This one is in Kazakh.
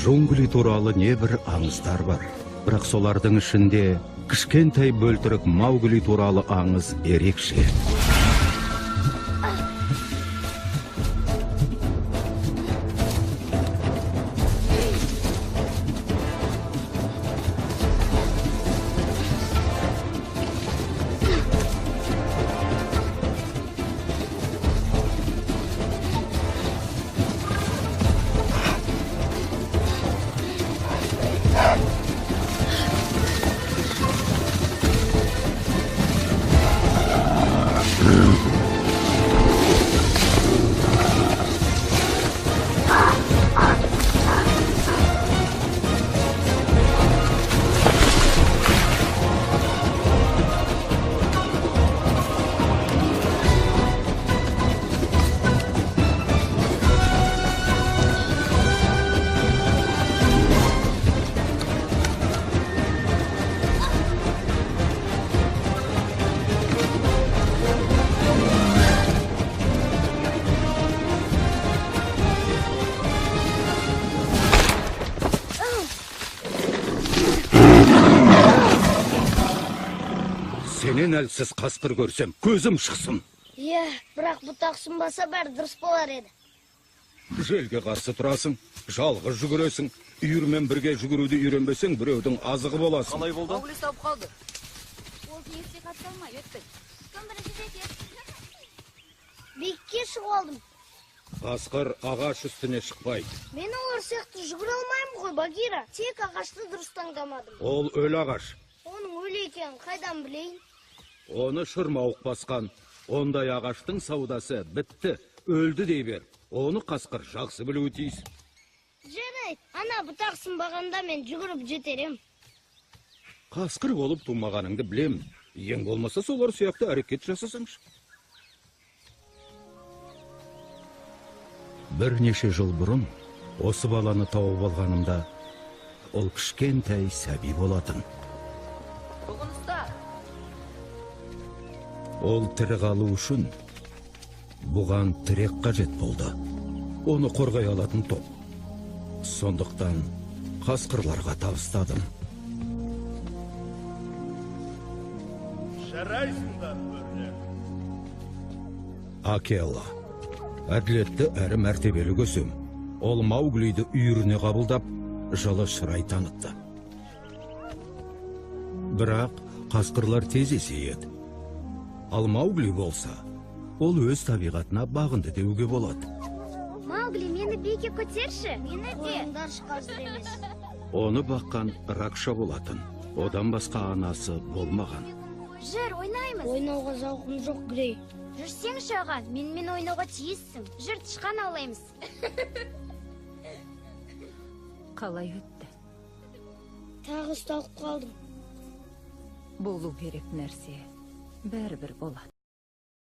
Джунгли туралы небір аңыздар бар. Бірақ солардың ішінде кішкентай бөлтірік Маугли туралы аңыз ерекше. Сенен әлсіз қасқыр көрсем, көзім шықсын. Бірақ бұтақ сынбаса бәрі дұрыс болар еді. Желге қарсы тұрасың, жалғыз жүгіресің. Үйірмен бірге жүгіруді үйренбесең, біреудің азығы боласың. Қалай болды? Маугли сауып қалды. Ол тиесте қатыса алмай өттік. Кім бірінші жетеді? Биікке шығып алдым. Қасқыр ағаш үстіне шықпайды. Мен олар сияқты жүгіре алмаймын ғой, Багира. Тек ағашты дұрыс таңдамадым. Ол өлі ағаш. Оның өлі екенін қайдан білейін? Оны шырмауық басқан. Ондай ағаштың саудасы бітті, өлді дей бер. Оны қасқыр жақсы білуі тиіс. Жарайды, ана бұтақ сынбағанда мен жүгіріп жетерем. Қасқыр болып тумағаныңды білемін. Ең болмаса солар сияқты әрекет жасасаңшы. Бірнеше жыл бұрын осы баланы тауып алғанымда ол кішкентай сәби болатын. Бүгін ұста. Ол тірі қалу үшін бұған тірек қажет болды. Оны қорғай алатын топ. Сондықтан қасқырларға табыстадым. Жарайсыңдар бөрілер. Акела, әділетті әрі мәртебелі көсем. Ол Мауглиді үйіріне қабылдап, жылы шырай танытты. Бірақ қасқырлар тез есейеді. Ал Маугли болса, ол өз табиғатына бағынды деуге болады. Маугли, мені биікке көтерші. Мені де. Қойыңдар қазір емес. Оны баққан Ракша болатын. Одан басқа анасы болмаған. Жүр, ойнаймыз. Ойнауға зауқым жоқ, Грей. Жүрсеңші аға, мен ойнауға тиіссің. Жүр, тышқан аулаймыз. Қалай өтті? Тағы ұсталып қалдым. Болу керек нәрсе бәрібір болады.